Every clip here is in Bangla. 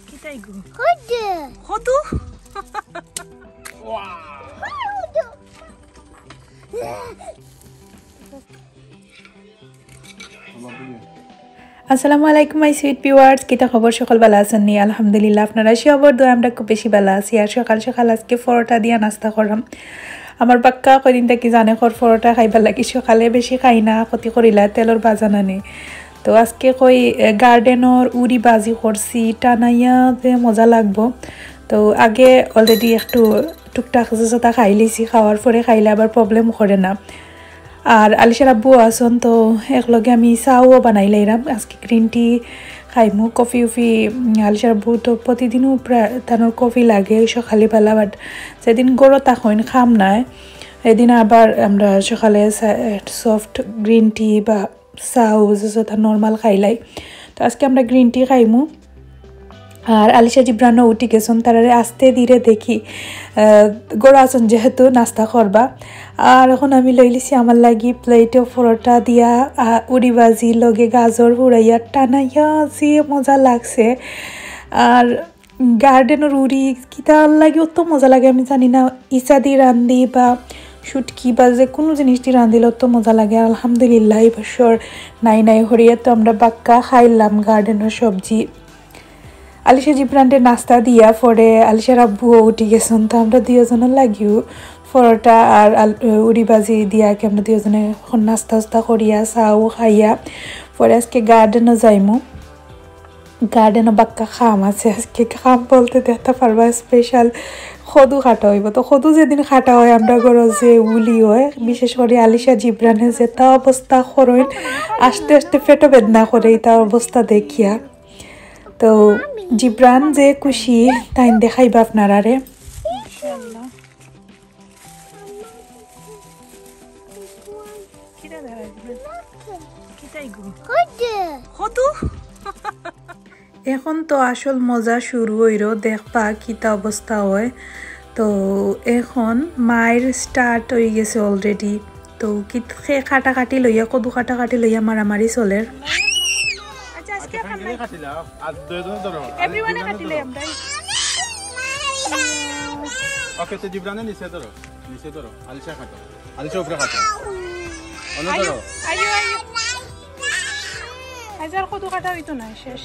কিটাই গো হদু হদু ওয়া আসসালামু আলাইকুম মাই সুইট ভিউয়ার্স, কিতা খবর? সকল ভালো আছেন নি? আলহামদুলিল্লাহ, আপনারা সবার দোয়া আমরা খুব বেশি ভালো আছি। আর সকাল সকাল আজকে পরোটা দিয়া নাস্তা করলাম। আমার বাক্কা কদিন থেকে জানে পরোটা খাইবার লাগি, সকালে বেশি খাই না, ক্ষতি করিলা তেলর বাজা নানি। তো আজকে কই গার্ডেনর উড়ি বাজি করছি, টানাইয়া যে মজা লাগবো। তো আগে অলরেডি একটু টুকটাক জোতা খাই লিছি, খাওয়ার পরে খাইলে আবার প্রবলেম করে না। আর আলিশার আব্বু আসন, তো একলগে আমি চাও বানাই লাইরাম। আজকে গ্রিন টি খাইমু, কফি উফি। আলিশার আব্বু তো প্রতিদিনও প্রায় তানোর কফি লাগে সকালে বেলা, বাট যেদিন গরো তখন খাম নাই, এদিন আবার আমরা সকালে সফট গ্রিন টি বা চাও যেটা নর্মাল খাইলাই। তো আজকে আমরা গ্রিন টি খাইমু। আর আলিশা জিব্রানও উঠি গেছেন, তারারে আস্তে ধীরে দেখি গোড়া আছেন যেহেতু নাস্তা করবা। আর এখন আমি লই লিছি আমার লাগি প্লেটে পরোটা দিয়া উড়ি বাজি লগে গাজর উড়াইয়া টানাইয়া যে মজা লাগছে। আর গার্ডেনের উড়ি কিতা লাগে অত মজা লাগে আমি জানি না, ইচা দি রান্ধি বা শুটকি বা যে কোনো জিনিস দিয়ে রাঁধিলে অত মজা লাগে। আলহামদুলিল্লাহ এই বছর নাই নাই হরিয়া তো আমরা বাক্কা খাইলাম গার্ডেনের সবজি। আলিশা জিব্রানটে নাস্তা দিয়া পরে আলিশার আব্বুও উঠি গেছেন, তো আমরা দুজনের লাগিও পরোটা আর উড়ি বাজি দিয়াকে আমরা দুজনে নাস্তা টাস্তা করিয়া চাও খাইয়া পরে আজকে গার্ডেনও যাইমু। গার্ডেনও বাক্কা খাম আছে আজকে, খাম বলতে দেখতে পারবা স্পেশাল সদু খাটা হইব। তো সদু যেদিন খাটা হয় আমরা ঘর যে উলি হয়, বিশেষ করে আলিশা জিব্রানে যেটা অবস্থা করেন, আস্তে আস্তে পেটও বেদনা করে এটা অবস্থা দেখিয়া। তো জিব্রান যে খুশি তাই দেখাইবা আপনারা রে। এখন তো আসল মজা শুরু হইল, দেখবা কিতা অবস্থা হয়। তো এখন মায়ের স্টার্ট হয়ে গেছে অলরেডি। তো কি কাটাকাটি লইয়া কদু কাটাকাটি লইয়া মারামারি চলে। ওকে তো জিব্রানে নিচে ধরো, নিচে ধরো, আলিশা কাটো, আলিশা উপরে কাটো, অন্য ধরো। আইও আইও আইজার কত কাটা হইতো না শেষ।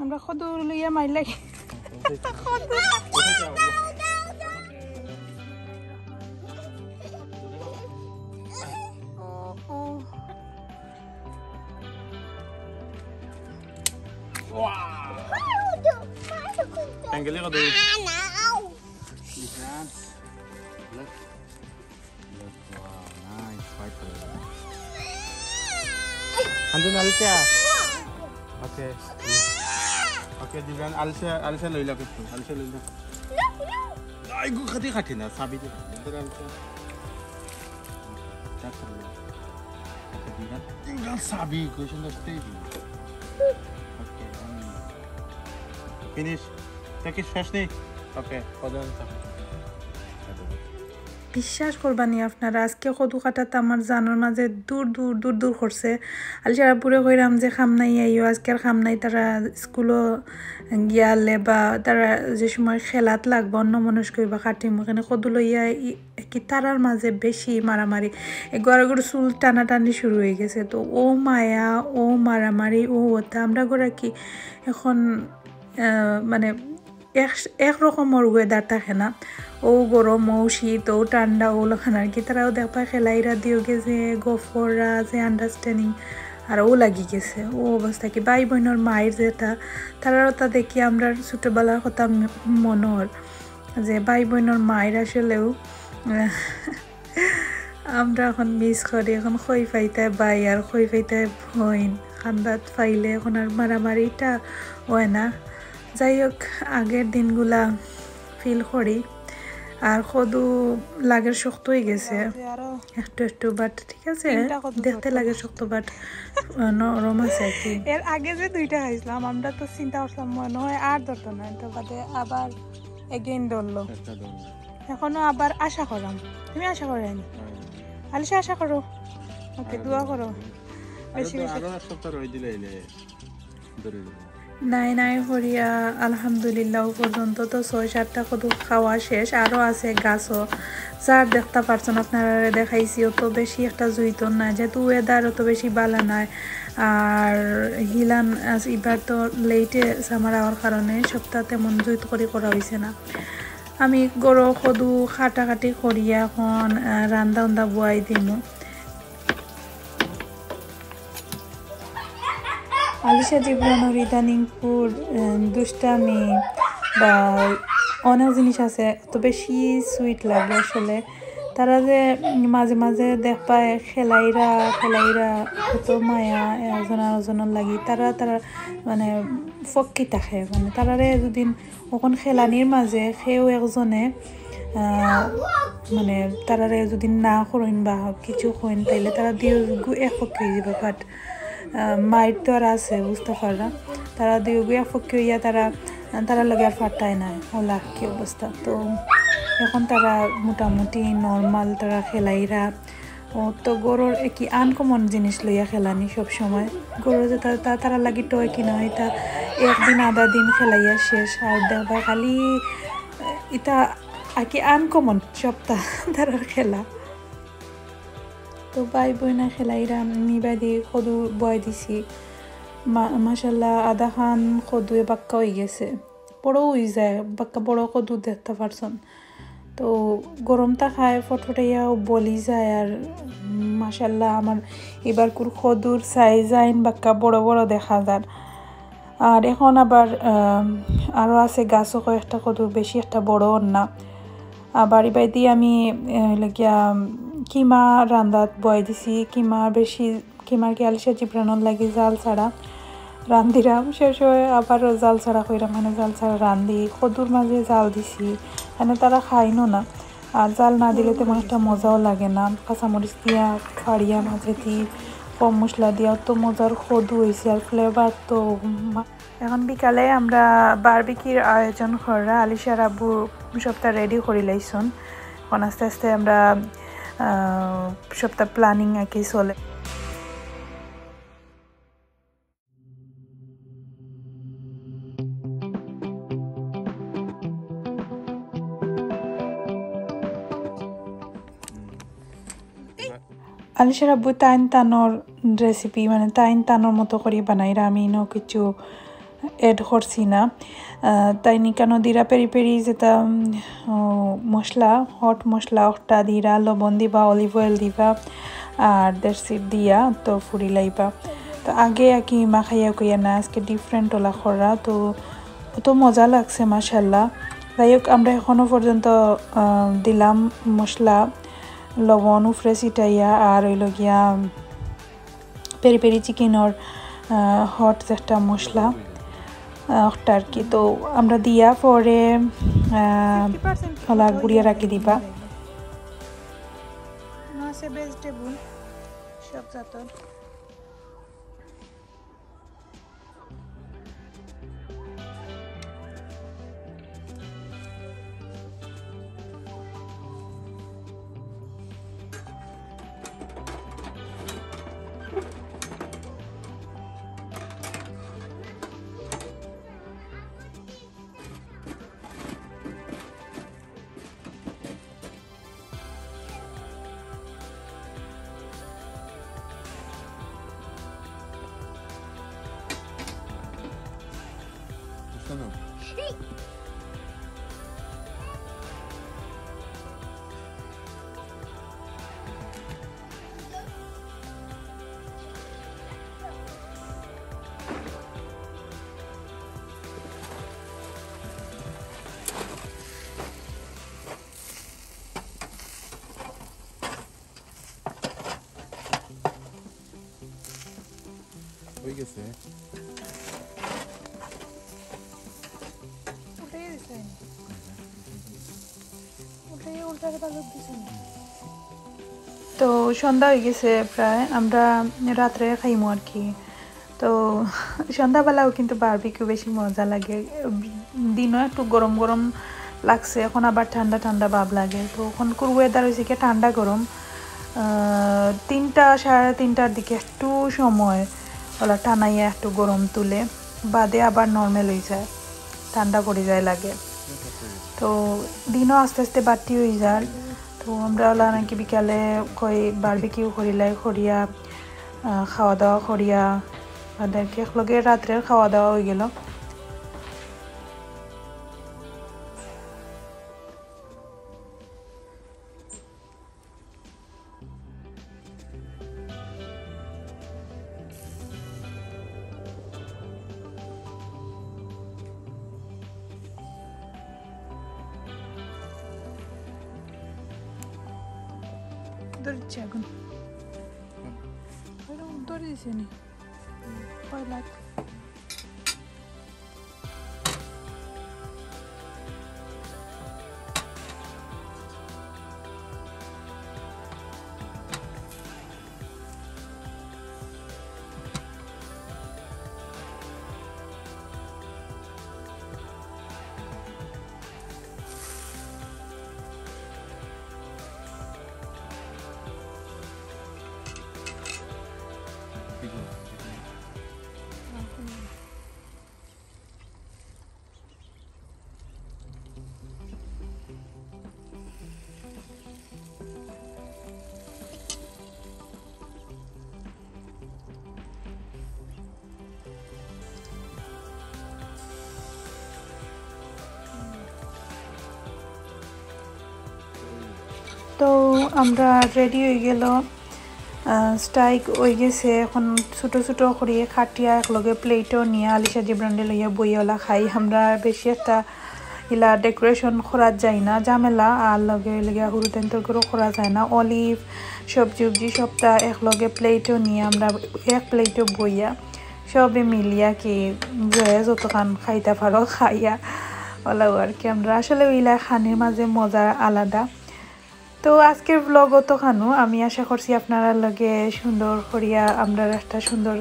আমরা কত লইয়া মাইল লাগে Angelina do. Nice fighter. Andun Alicia. Okay. Okay, Jivan Alicia loila kutu. Alicia loila. Ay gu khati na sabi de. Alicia. Chakra. Okay, Jivan. Ingal sabi ko shunda stage. Okay. Finish. Take it fresh নেই। ওকে কদন বিশ্বাস করবানি আপনারা, আজকে কদু কাটাতে আমার জানার মাঝে দূর দূর দূর দূর করছে। আলিশার আব্বুরে কইরাম যে খাম নাই আইও, আজকের খাম নাই, তারা স্কুলও গিয়ালে বা তারা যে সময় খেলাত লাগবে অন্য মনস্ক বা কাটিম, ওখানে কদু লইয়া কি তারার মাঝে বেশি মারামারি, গড়াগড় চুল টানাটানি শুরু হয়ে গেছে। তো ও মায়া ও মারামারি ও ওটা আমরা গোড়া কি এখন মানে একরকমের ওয়েদার থাকে না, ও গরম ও শীত ও ঠান্ডা ও লখান আর কি, তারাও দেখবা খেলাইরা দিও গেছে গফররা যে আন্ডারস্ট্যান্ডিং আর ও লাগি গেছে ও অবস্থা কি। ভাই বোনের মায়ের যেটা তারাও তা দেখি আমরা ছোটোবেলার কথা মনের যে ভাই বোনের মায়ের আসলেও আমরা এখন মিস করি। এখন খই পাইতে বাই আর খই পাইতে হইন খান্দাত পাইলে এখন আর মারামারিটা হয় না। যাই হোক আগের দিনগুলা ফিল করি। আর কদু লাগের শক্ত হয়ে গেছে একটু একটু, বাট ঠিক আছে দেখতে লাগে শক্ত, বাট নরম আছে আর কি। এর আগে যে দুইটা খাইছিলাম আমরা তো চিন্তা করছিলাম মনে হয় আর ধরতো না, তো বাদে আবার এগেইন ধরলো, এখনো আবার আশা করাম। তুমি আশা করেন? আলিশা আশা করো ওকে দোয়া করো বেশি বেশি আরো এক সপ্তাহ রয়ে দিলে এলে ধরে দেবো নাই নাই হরিয়া আলহামদুলিল্লাহ পর্যন্ত তো 6-7টা কদু খাওয়া শেষ আরও আছে গাছও যার দেখতে পারছেন আপনারা দেখাইছি অত বেশি একটা জুইতো না যেহেতু ওয়েদার অত বেশি ভালো নাই আর হিলান এবার তো লেটে সামার হওয়ার কারণে সপ্তাহ তেমন জুইত করে করা হয়েছে না আমি গরু কদু কাটাকাটি করিয়া এখন রান্দা উন্দা বুয়াই দিমু আলিশা জীবনের ইদানিংপুর দুষ্টামি বা অনেক জিনিস আছে তো বেশি সুইট লাগে আসলে তারা যে মাঝে মাঝে দেখ পায় খেলাইরা কত মায়া একজনের লাগি তারা মানে ফক্কি থাকে মানে তারারে দুদিন ওখান খেলানির মাঝে সেও একজনে মানে তারারে যদি না করেন বা কিছু করেন তাইলে তারা দিয়ে এক ফক্কি হয়ে যাবে বাট মায়ের তো আর আছে বুঝতে পাররা তারা দিয়ে গুয়া ফক্কি হইয়া তারা লগে আর ফাটায় না ওলা কি অবস্থা তো এখন তারা মোটামুটি নর্মাল তারা খেলাইরা ও তো গরুর কি আনকমন জিনিস লইয়া খেলানি সব সময় গরু যে তারা লাগি টয় কিনা এটা একদিন আধা দিন খেলাইয়া শেষ আর দেখবা খালি এটা আর কি আনকমন সপ্তাহ তারা খেলা তো ভাই বইনা খেলাইরা নিবা দিয়ে কদু বয় দিছি মাশাল্লাহ আধা খান কদুয়ে বাক্কা হয়ে গেছে বড় হয়ে যায় বাক্কা বড় কদু দেখতে পারছেন তো গরমটা খায় ফটফটাইয়াও বলি যায় আর মাশাল্লাহ আমার এবার কুর কদুর সাইজ আইন বাক্কা বড় বড় দেখা যায় আর এখন আবার আরও আছে গাছও কয়েকটা কদু বেশি একটা বড় না আবার এবার দিয়ে আমি লাগিয়া কিমা রান্দাত বয় দিছি কিমার কি আলিশা জিব্রানোর লাগি জাল ছাড়া রান্দিরাম শেষ হয়ে আবারও জাল ছাড়া কইরাম মানে জাল ছাড়া রান্ধি কদুর মাঝে জাল দিছি মানে তারা খাইনো না আর জাল না দিলে তেমন একটা মজাও লাগে না কাঁচামরিচ দিয়া ফাড়িয়া মাঝে দিয়ে কম মশলা দিয়া তো মজার কদু হয়েছে আর ফ্লেভার তো এখন বিকালে আমরা বারবিকির আয়োজন করা আলিশার আব্বু সবটা রেডি করে লাইছুন এখন আস্তে আস্তে আমরা সবটা প্ল্যানিং আর কি চলে আলিশার আব্বু তাইন তানোর রেসিপি মানে তাইন তানোর মতো করে বানাইরা আমি ইনো কিছু এড করছি না তাই নিকানো দিরা পেরি পেরি যেটা মশলা হট মশলা ওটা দিরা লবণ দিবা অলিভ অয়েল দিবা আর দেড়শিট দিয়া তো ফুরি লাইবা তো আগে আর কি মাখাইয়া কইয়া না আজকে ডিফারেন্ট ওলা করা তো অত মজা লাগছে মাশাল্লাহ যাই হোক আমরা এখনও পর্যন্ত দিলাম মশলা লবণ উফরে ছিটাইয়া আর হইল গিয়া পেরি পেরি চিকেনের হট একটা মশলা ওটা আর কি তো আমরা দিয়া পরে হলা গুড়িয়া রাখি দিবা ভেজিটেবল সব জাতর হয়ে গেছে তো সন্ধ্যা হয়ে গেছে প্রায় আমরা রাত্রে খাইমু আর কি তো সন্ধ্যাবেলাও কিন্তু বারবিকিউ বেশি মজা লাগে দিনও একটু গরম গরম লাগছে এখন আবার ঠান্ডা ঠান্ডা ভাব লাগে তো এখন ওয়েদার হয়েছে কি ঠান্ডা গরম 3টা 3:30টার দিকে একটু সময় ওলা টানাইয়া একটু গরম তুলে বাদে আবার নর্মাল হয়ে যায়, ঠান্ডা পড়ে যায় লাগে। তো দিনও আস্তে আস্তে বাড়তি হয়ে যায়। তো আমরা ওলা নাকি বিকালে কই বারবিকিউ করিলাই করিয়া খাওয়া দাওয়া করিয়া তাদেরকে একলগে রাত্রের খাওয়া দাওয়া হয়ে গেল। ধরেছি এখন ধরে দিছে নি পয়লা তো আমরা রেডি হয়ে গেল, স্টাইক হয়ে গেছে। এখন ছোটো ছোটো করিয়ে খাটিয়া একলগে প্লেটও নিয়ে আলিশা জিব্রান্ডে লইয়া বইওলা খাই। আমরা বেশি একটা ইলা ডেকোরেশন করা যায় না, ঝামেলা আর লগে লগে হুরুতেন্তর করেও করা যায় না। অলিভ সবজি উবজি সবটা একলগে প্লেটও নিয়ে আমরা এক প্লেটও বইয়া সবে মিলিয়া কি জয়ে যতখান খাইতে পারো খাইয়া ওলাও আর কি। আমরা আসলে ইলা খানির মাঝে মজা আলাদা। তো আজকের ব্লগ অতখানো, আমি আশা করছি আপনারা লগে সুন্দর করিয়া আমরা একটা সুন্দর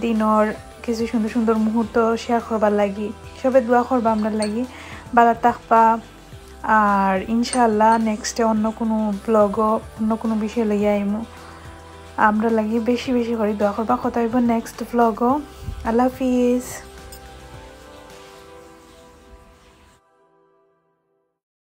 দিনর কিছু সুন্দর সুন্দর মুহূর্ত শেয়ার করবার লাগি। সবে দোয়া করবা আমরা লাগি, ভালো থাকবা। আর ইনশাল্লাহ নেক্সটে অন্য কোনো ব্লগও অন্য কোনো বিষয় লইয়া আইমু। আমরা লাগি বেশি বেশি করে দোয়া করবা। কথা হইব নেক্সট ব্লগও। আল্লাহ হাফিজ।